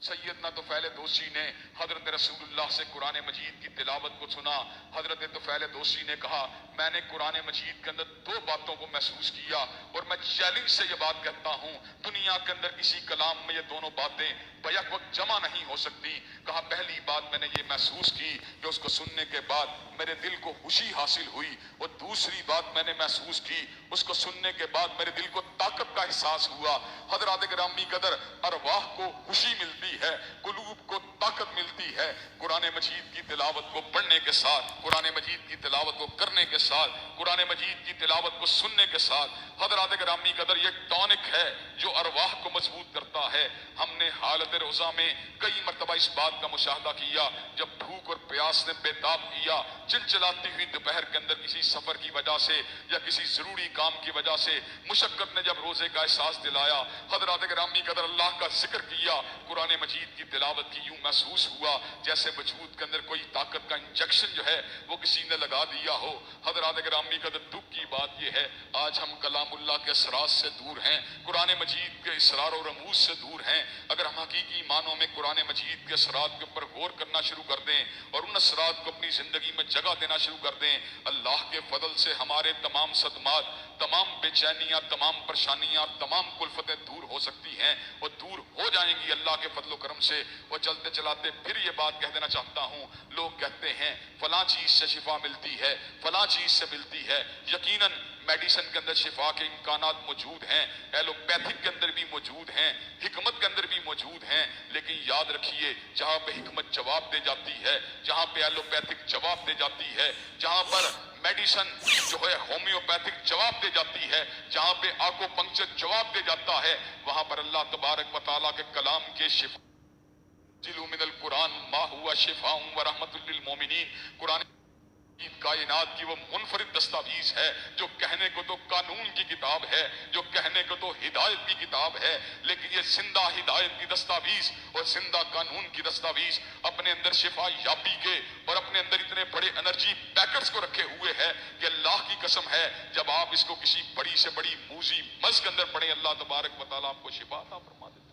سیدنا طفیل دوسی نے حضرت رسول اللہ سے قرآن مجید کی تلاوت کو سنا. حضرت طفیل دوسی نے کہا میں نے قرآن مجید کے اندر دو باتوں کو محسوس کیا اور میں چیلنج سے یہ بات کہتا ہوں دنیا کے اندر کسی کلام میں یہ دونوں باتیں بیک وقت جمع نہیں ہو سکتی. کہا پہلی بات میں نے یہ محسوس کی کہ اس کو سننے کے بعد میرے دل کو خوشی حاصل ہوئی, اور دوسری بات میں نے محسوس کی اس کو سننے کے بعد میرے دل کو طاقت کا احساس ہوا. حضرات گرامی قدر, ارواح کو خوشی ملتی ہے, قلوب کو طاقت ملتی ہے قرآن مجید کی تلاوت کو پڑھنے کے ساتھ, قرآن مجید کی تلاوت کو کرنے کے ساتھ, قرآن مجید کی تلاوت کو سننے کے ساتھ. حضرات گرامی قدر یہ ٹونک ہے جو ارواح کو مضبوط کرتا ہے. ہم نے حالت روزہ میں کئی مرتبہ اس بات کا مشاہدہ کیا جب بھوک اور پیاس نے بےتاب کیا, چلچلاتی ہوئی دوپہر کے اندر کسی سفر کی وجہ سے یا کسی ضروری کام کی وجہ سے مشقت نے جب روزے کا احساس دلایا, حضرات گرامی قدر اللہ کا ذکر کیا, قرآن مجید کی تلاوت کی, یوں محسوس ہوا جیسے وجود کے اندر کوئی طاقت کا انجیکشن جو ہے وہ کسی نے لگا دیا ہو. حضرات گرامی قدر دکھ کی بات یہ ہے آج ہم کلام اللہ کے اسرار سے دور ہیں, قرآن مجید کے اسرار و رموز سے دور ہیں. اگر ہم حقیقی معنوں میں قرآن مجید کے اسرات کے اوپر غور کرنا شروع کر دیں اور ان اسرات کو اپنی زندگی میں جگہ دینا شروع کر دیں, اللہ کے فضل سے ہمارے تمام صدمات, تمام بے چینیاں, تمام پریشانیاں, تمام کلفتیں دور ہو سکتی ہیں اور دور ہو جائیں گی اللہ کے فضل و کرم سے. وہ چلتے چلاتے پھر یہ بات کہہ دینا چاہتا ہوں, لوگ کہتے ہیں فلاں چیز سے شفا ملتی ہے, فلاں چیز سے ملتی ہے. یقیناً میڈیسن کے اندر شفا کے امکانات موجود ہیں, ایلوپیتھک کے اندر بھی موجود ہیں, حکمت کے اندر بھی موجود ہیں, لیکن یاد رکھیے جہاں پہ حکمت جواب دے جاتی ہے, جہاں پہ ایلوپیتھک جواب دے جاتی ہے, جہاں پر میڈیسن جو ہے ہومیوپیتھک جواب دے جاتی ہے, جہاں پہ آکو پنکچر جواب دے جاتا ہے, وہاں پر اللہ تبارک و تعالیٰ کے کلام کے شفا من القرآن ما ہوا شفاء و رحمت للمومنین. قرآن کائنات کی وہ منفرد دستاویز ہے جو کہنے کو تو قانون کی کتاب ہے, جو کہنے کو تو ہدایت کی کتاب ہے, لیکن یہ زندہ ہدایت کی دستاویز اور زندہ قانون کی دستاویز اپنے اندر شفا یابی کے اور اپنے اندر اتنے بڑے انرجی پیکٹس کو رکھے ہوئے ہے کہ اللہ کی قسم ہے جب آپ اس کو کسی بڑی سے بڑی موذی مرض کے اندر پڑھیں اللہ تبارک و تعالیٰ آپ کو شفا عطا فرما دیتا ہے.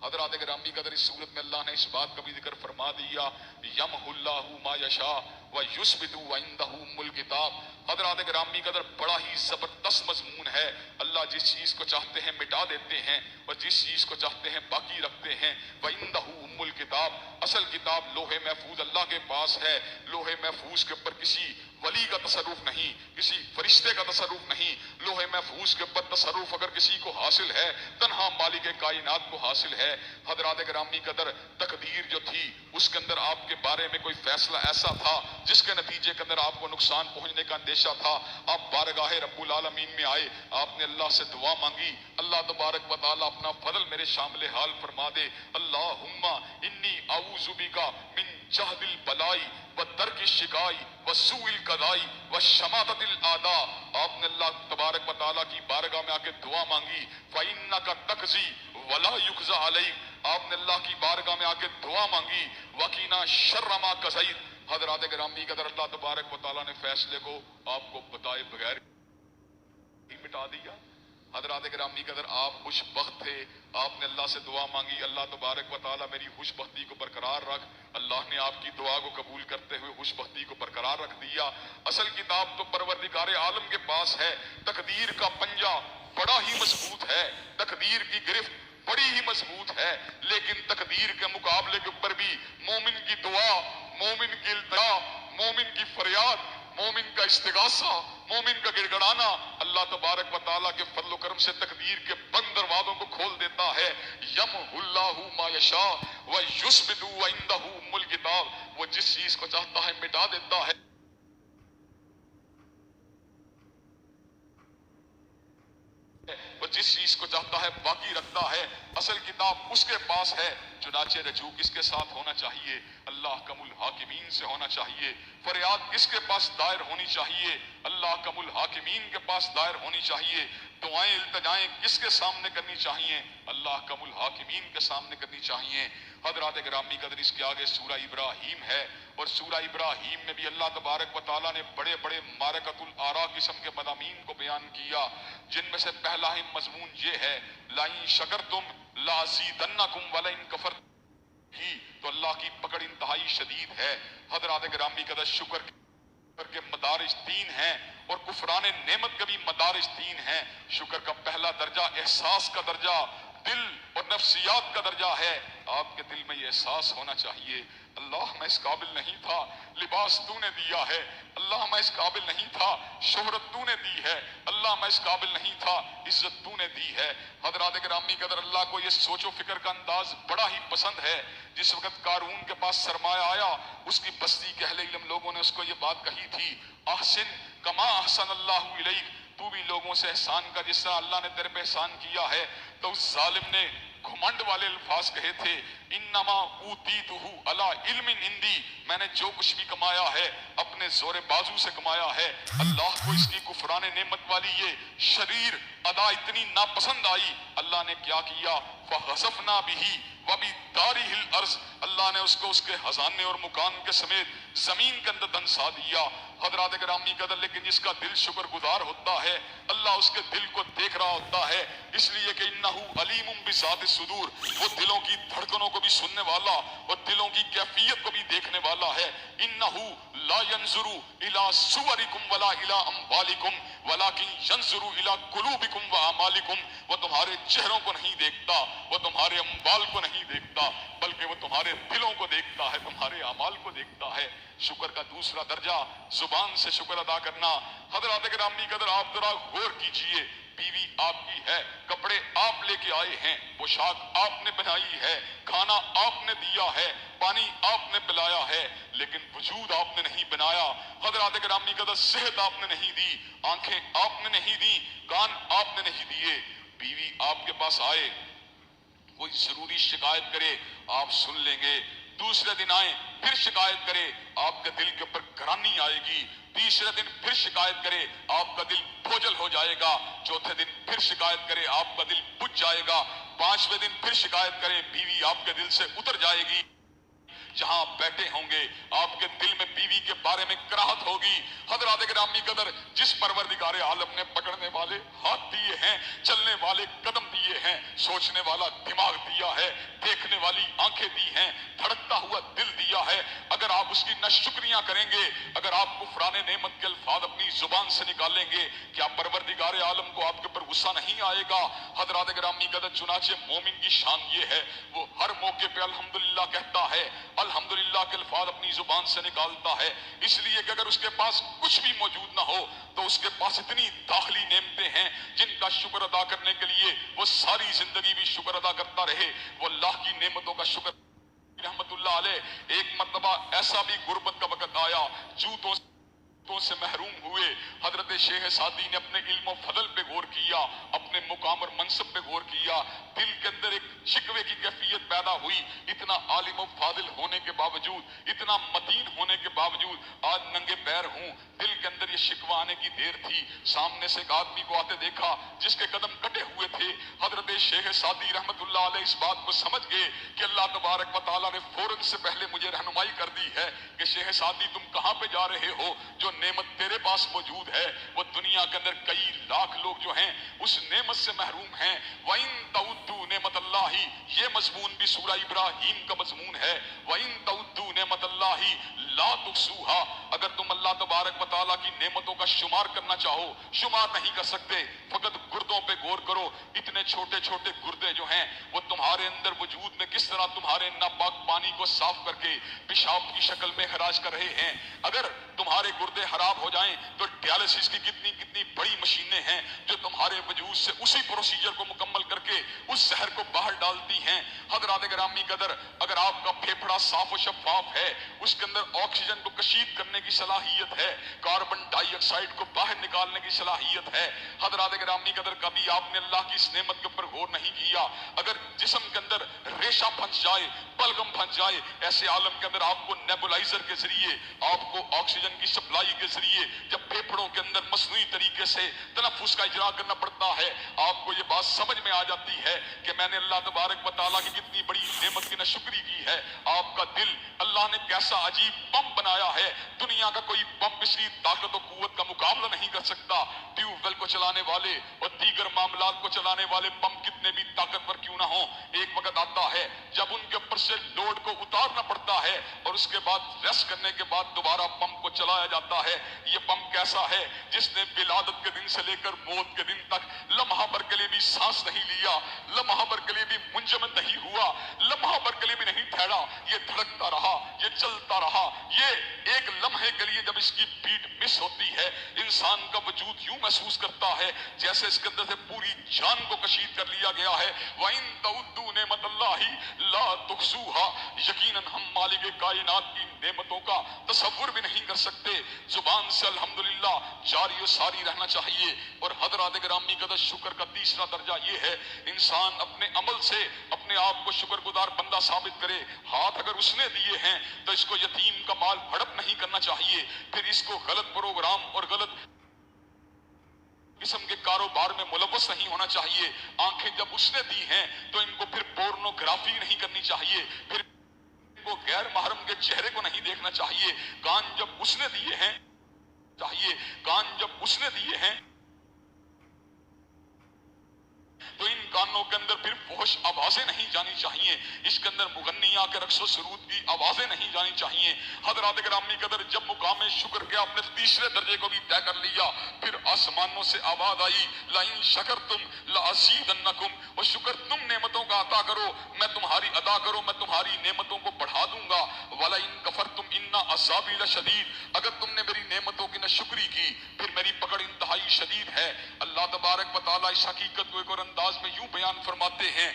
حضرات گرامی قدر اس صورت میں اللہ نے اس بات کا بھی ذکر فرما دیا یمحو اللہ ما یشاء ویثبت وعندہ ام الکتاب. حضرات گرامی قدر بڑا ہی زبردست مضمون ہے. اللہ جس چیز کو چاہتے ہیں مٹا دیتے ہیں اور جس چیز کو چاہتے ہیں باقی رکھتے ہیں. وعندہ ام الکتاب, اصل کتاب لوح محفوظ اللہ کے پاس ہے. لوح محفوظ کے اوپر کسی ولی کا تصرف نہیں, کسی فرشتے کا تصرف نہیں. لوح محفوظ کے اوپر تصرف اگر کسی کو حاصل ہے تنہا مالک کائنات کو حاصل ہے. حضرات گرامی قدر تقدیر جو تھی اس کے اندر آپ کے بارے میں کوئی فیصلہ ایسا تھا جس کے نتیجے کے اندر آپ کو نقصان پہنچنے کا اندیشہ تھا, آپ بارگاہ رب العالمین میں آئے, آپ نے اللہ سے دعا مانگی, اللہ تبارک و تعالیٰ اپنا فضل میرے شامل حال فرما دے. اللہم انی اعوذ بک من جہد البلائی وترک الشقائی وسوء القضائی وشماتۃ الاعداء. آپ نے اللہ تبارک و تعالیٰ کی بارگاہ میں آ کے دعا مانگی. فإنک تقضی ولا یقضی علیک. آپ نے اللہ کی بارگاہ میں آ کے دعا مانگی. وقینا شر ما قضیت. حضرات گرامی قدر اللہ تبارک و تعالیٰ نے فیصلے کو آپ کو بتائے بغیر ہی مٹا دیا. حضرات گرامی قدر آپ خوش بخت تھے, آپ نے اللہ سے دعا مانگی اللہ تبارک و تعالیٰ میری خوش بختی کو برقرار رکھ. اللہ نے آپ کی دعا کو قبول کرتے ہوئے خوش بختی کو برقرار رکھ دیا. اصل کتاب تو پروردگار عالم کے پاس ہے. تقدیر کا پنجہ بڑا ہی مضبوط ہے, تقدیر کی گرفت بڑی ہی مضبوط ہے, لیکن تقدیر کے مقابلے کے اوپر بھی مومن کی دعا, مومن کی التجا, مومن کی فریاد, مومن کا استغاثہ, مومن کا گڑ گڑانا اللہ تبارک و تعالیٰ کے فضل و کرم سے تقدیر کے بند دروازوں کو کھول دیتا ہے. یمحو اللہ ما یشاء ویثبت وعندہ ام الکتاب. وہ جس چیز کو چاہتا ہے مٹا دیتا ہے, وہ جس چیز کو چاہتا ہے باقی رکھتا ہے. اصل کتاب اس کے پاس ہے. چنانچہ رجوع کس کے ساتھ ہونا چاہیے؟ اللہ کم الحاکمین سے ہونا چاہیے. فریاد کس کے پاس دائر ہونی چاہیے؟ اللہ کم الحاکمین کے پاس دائر ہونی چاہیے. دعائیں التجائیں کس کے سامنے کرنی چاہیے؟ اللہ کم الحاکمین کے سامنے کرنی چاہیے. حضرات گرامی قدر اس کے آگے سورہ ابراہیم ہے, اور سورہ ابراہیم میں بھی اللہ تبارک و تعالیٰ نے بڑے بڑے معرکۃ الآراء قسم کے مضامین کو بیان کیا, جن میں سے پہلا ہی مضمون یہ ہے لئن شکرتم لازیدنکم ولئن کفرتم کی تو اللہ کی پکڑ انتہائی شدید ہے۔ حضرات گرامی قدر شکر کے مدارج تین ہیں اور کفران نعمت کا بھی مدارج تین ہیں۔ شکر کا پہلا درجہ احساس کا درجہ، دل اور نفسیات کا درجہ ہے۔ آپ کے دل میں یہ احساس ہونا چاہیے، اللہ میں اس قابل نہیں تھا، لباس تو نے دیا ہے، اللہ میں اس قابل نہیں تھا، شہرت تو نے دی ہے، اللہ میں اس قابل نہیں تھا، عزت تو نے دی ہے۔ حضرات گرامی قدر اللہ کو یہ سوچ و فکر کا انداز بڑا ہی پسند ہے۔ جس وقت قارون کے پاس سرمایہ آیا، اس کی بستی کے اہل علم لوگوں نے اس کو یہ بات کہی تھی، احسن کما احسن اللہ الیک، تو بھی لوگوں سے احسان کا جس طرح اللہ نے تیرے پہ احسان کیا ہے۔ تو اس ظالم نے گھمنڈ والے الفاظ کہے تھے، انما اوتیتہ علی علم عندی، میں نے جو کچھ بھی کمایا ہے اپنے زور بازو سے کمایا ہے۔ اللہ کو اس کی کفران نعمت والی یہ شریر ادا اتنی ناپسند آئی، اللہ نے کیا کیا، فخسفنا بہ وبدارہ الارض، اللہ نے اس کو اس کے خزانے اور مکان کے سمیت زمین کے اندر دھنسا دیا۔ حضرات گرامی قدر لیکن جس کا دل شکر گزار ہوتا ہے، اللہ اس کے دل کو دیکھ رہا ہوتا ہے، اس لیے کہ انہ علیم بذات الصدور، وہ دلوں کی دھڑکنوں کو بھی سننے والا اور دلوں کی کیفیت کو بھی دیکھنے والا ہے۔ انہ لا ينظر الى صورکم ولا الى اموالکم ولکن ينظر الى قلوبکم واعمالکم، وہ تمہارے چہروں کو نہیں دیکھتا، وہ تمہارے اموال کو نہیں دیکھتا، بلکہ وہ تمہارے دلوں کو دیکھتا ہے، تمہارے اعمال کو دیکھتا ہے۔ شکر کا دوسرا درجہ زبان سے شکر ادا کرنا۔ حضرات گرامی قدر آپ ذرا غور کیجئے، بیوی آپ کی ہے، کپڑے آپ لے کے آئے ہیں، پوشاک آپ نے بنائی ہے، کھانا آپ نے دیا ہے، پانی آپ نے پلایا ہے، لیکن وجود آپ نے نہیں بنایا۔ حضرات گرامی قدر صحت آپ نے نہیں دی، آنکھیں آپ نے نہیں دی، کان آپ نے نہیں دیے۔ بیوی آپ کے پاس آئے، کوئی ضروری شکایت کرے آپ سن لیں گے، دوسرے دن آئیں پھر شکایت کرے آپ کے دل کے اوپر گرانی آئے گی، تیسرے دن پھر شکایت کرے آپ کا دل بوجھل ہو جائے گا، چوتھے دن پھر شکایت کرے آپ کا دل بجھ جائے گا، پانچویں دن پھر شکایت کرے بیوی آپ کے دل سے اتر جائے گی۔ جہاں آپ بیٹھے ہوں گے آپ کے دل میں بیوی کے بارے میں کراہت ہوگی۔ حضرات گرامی قدر جس پروردگار عالم نے پکڑنے والے ہاتھ دیے ہیں، چلنے والے قدم دیے ہیں، سوچنے والا دماغ دیا ہے، دیکھنے والی آنکھیں دی ہیں، دھڑکتا ہوا دل دیا ہے، اگر آپ اس کی ناشکریاں کریں گے، اگر آپ کفران نعمت کے الفاظ اپنی زبان سے نکالیں گے، کیا پروردگار عالم کو آپ کے اوپر غصہ نہیں آئے گا؟ حضرات گرامی قدر چنانچہ مومن کی شان یہ ہے، وہ ہر موقع پہ الحمدللہ کہتا ہے، الحمدللہ کے الفاظ اپنی زبان سے نکالتا ہے، اس لیے کہ اگر اس کے پاس کچھ بھی موجود نہ ہو تو اس کے پاس اتنی داخلی نعمتیں ہیں جن کا شکر ادا کرنے کے لیے وہ ساری زندگی بھی شکر ادا کرتا رہے۔ وہ اللہ کی نعمتوں کا شکر رحمت اللہ علیہ، ایک مرتبہ ایسا بھی غربت کا وقت آیا، جوتوں سے محروم ہوئے، حضرت شیخ سعدی نے اپنے علم و فضل پہ غور کیا، اپنے مقام اور منصب پہ غور کیا، دل کے اندر ایک شکوے کی کیفیت پیدا ہوئی، اتنا عالم و فاضل ہونے کے باوجود، اتنا متین ہونے کے باوجود آج ننگے پیر ہوں، دل کے اندر یہ شکوہ آنے کی دیر تھی۔ سامنے سے ایک آدمی کو آتے دیکھا جس کے قدم کٹے ہوئے تھے، حضرت شیخ سعدی رحمت اللہ علیہ اس بات کو سمجھ گئے کہ اللہ تبارک و تعالیٰ نے فوراً سے پہلے مجھے رہنمائی کر دی ہے کہ شیخ سعدی تم کہاں پہ جا رہے ہو، جو نعمت تیرے پاس موجود ہے وہ دنیا کے اندر کئی لاکھ لوگ جو ہیں اس نعمت سے محروم ہیں۔ وَإِن تَعُدُّوا نِعْمَتَ اللَّهِ، یہ مضمون بھی سورہ ابراہیم کا مضمون ہے، وَإِن تَعُدُّوا نِعْمَتَ اللَّهِ لَا تُحْصُوهَا، اگر تم اللہ تبارک و تعالیٰ کی نعمتوں کا شمار کرنا چاہو شمار نہیں کر سکتے۔ فقط گردوں پہ غور کرو، اتنے چھوٹے چھوٹے گردے جو ہیں وہ تمہارے اندر وجود میں کس طرح تمہارے ناپاک پانی کو صاف کر کے پیشاب کی شکل میں خراج کر رہے ہیں۔ اگر تمہارے گردے خراب ہو جائیں تو ڈیالسس کی کتنی کتنی بڑی مشینیں ہیں جو تمہارے وجود سے اسی پروسیجر کو مکمل کر کے اس زہر کو باہر ڈالتی ہیں۔ حضرات گرامی قدر اگر آپ کا پھیپھڑا صاف و شفاف ہے، اس کے اندر آکسیجن کو کشید کرنے کی صلاحیت ہے، کاربن ڈائی آکسائڈ کو باہر نکالنے کی صلاحیت ہے۔ حضرات گرامی قدر کبھی آپ نے اللہ کی اس نعمت کے اوپر غور نہیں کیا؟ اگر جسم کے اندر ریشہ پھنس جائے، بلغم پھنس جائے، ایسے عالم کے اندر آپ کو نیبولائزر کے ذریعے، آپ کو آکسیجن کی سپلائی کے ذریعے جب پھیپھڑوں کے اندر مصنوعی طریقے سے تنفس کا اجرا کرنا پڑتا ہے، آپ کو یہ بات سمجھ میں آ جاتی ہے کہ میں نے اللہ تبارک و تعالیٰ کی کتنی بڑی نعمت کی ناشکری کی ہے۔ آپ کا دل اللہ نے کیسا عجیب بم بنایا ہے، دنیا کا کوئی بم اس کی طاقت و قوت کا مقابلہ نہیں کر سکتا۔ ٹیوب ویل کو چلانے والے اور دیگر معاملات کو چلانے والے بم کتنے بھی طاقتور کیوں نہ ہو، ایک وقت آتا ہے جب ان کے اوپر سے لوڈ کو اتارنا پڑتا ہے اور اس کے بعد ریسٹ کرنے کے بعد دوبارہ پمپ کو چلایا جاتا ہے۔ یہ پمپ کیسا ہے؟ جس نے ولادت کے دن سے لے کر موت کے دن تک لمحہ بھر کے لیے بھی سانس نہیں لیا، لمحہ بھر کے لیے بھی منجمد نہیں ہوا، لمحہ بھر کے لیے بھی نہیں ٹھہرا، یہ دھڑکتا رہا، یہ چلتا رہا۔ یہ ایک لمحے کے لیے جب اس کی بیٹ مس ہوتی ہے، انسان کا وجود یوں محسوس کرتا ہے جیسے اس کے اندر سے پوری جان کو کشید کر لیا گیا ہے۔ وَإِن تَعُدُّوا نِعْمَتَ اللَّهِ لَا تُحْصُوهَا، یقیناً ہم مالک کائنات کی نعمتوں کا تصور بھی نہیں کر سکتے۔ زبان سے الحمدللہ جاری و ساری رہنا چاہیے۔ اور حضرات گرامی قدر شکر کا تیسرا درجہ یہ ہے، انسان اپنے عمل سے اپنے آپ کو شکر گزار بندہ ثابت کرے۔ ہاتھ اگر اس نے دیے ہیں تو اس کو یتیم کا مال ہڑپ نہیں کرنا چاہیے، پھر اس کو غلط پروگرام اور غلط قسم کے کاروبار میں ملوث نہیں ہونا چاہیے۔ آنکھیں جب اس نے دی ہیں تو ان کو پھر پورنوگرافی نہیں کرنی چاہیے، پھر کو غیر محرم کے چہرے کو نہیں دیکھنا چاہیے۔ کان جب اس نے دیے ہیں کان جب اس نے دیے ہیں تو ان کانوں کے اندر پھر فحش آوازیں نہیں جانی چاہیے، اس کے اندر مغنیہ کے رقص و سرود کی آوازیں نہیں جانی چاہیے۔ حضرات گرامی قدر جب مقام شکر کے آپ نے تیسرے درجے کو بھی طے کر لیا، پھر آسمانوں سے آواز آئی لَإِن شَكَرْتُمْ لَأَزِيدَنَّكُمْ، اور شکر تم نعمتوں کا عطا کرو میں تمہاری ادا کروں، میں تمہاری نعمتوں کو بڑھا دوں گا۔ وَلَئِن كَفَرْتُمْ إِنَّ عَذَابِي لَشَدِيدٌ، اگر تم نے میری نعمتوں کی ناشکری کی پھر میری پکڑ انتہائی شدید ہے۔ اللہ تبارک و تعالیٰ اس حقیقت کو ایک اور انداز میں یوں بیان فرماتے ہیں،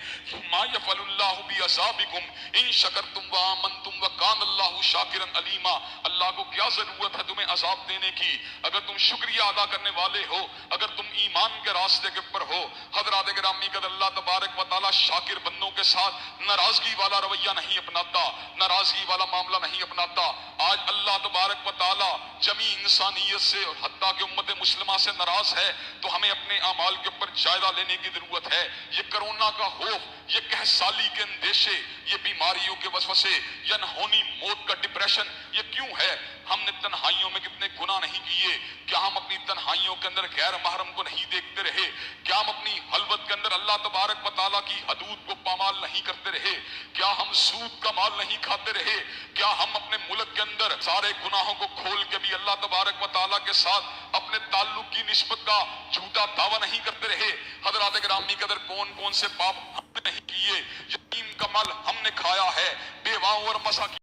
ما یفعل اللہ بعذابکم ان شکرتم وآمنتم وکان اللہ شاکرا علیما۔ اللہ کو کیا ضرورت ہے تمہیں عذاب دینے کی اگر تم شکریہ ادا کرنے والے ہو، اگر تم ایمان کے راستے کے اوپر ہو۔ حضرات گرامی قدر اللہ تبارک و تعالیٰ شاکر بندوں کے ساتھ ناراضگی والا رویہ نہیں اپناتا، ناراضگی والا معاملہ نہیں اپناتا۔ آج اللہ تبارک و تعالیٰ جمی انسانیت سے اور حتیٰ کہ امت مسلمہ سے ناراض ہے تو ہمیں اپنے اعمال کے اوپر جائزہ لینے کی ضرورت ہے۔ یہ کرونا کا خوف، یہ کہسالی کے اندیشے، یہ بیماریوں کے وسوسے، یہ انہونی موت کا ڈپریشن، یہ کیوں ہے؟ ہم نے تنہائیوں میں کتنے گناہ نہیں کیے؟ کیا ہم اپنی تنہائیوں کے اندر غیر محرم کو نہیں دیکھتے رہے؟ کیا ہم اپنی خلوت کے اندر اللہ تبارک و تعالیٰ کی حدود کو پامال نہیں کرتے رہے؟ کیا ہم سود کا مال نہیں کھاتے رہے؟ کیا ہم اپنے ملک کے اندر سارے گناہوں کو کھول کے بھی اللہ تبارک و تعالیٰ کے ساتھ اپنے تعلق کی نسبت کا جھوٹا دعویٰ نہیں کرتے رہے؟ حضرات گرامی قدر کون کون سے پاپ ہم نے نہیں کیے؟ یتیم کا مال ہم نے کھایا ہے، بیواؤں اور مساکین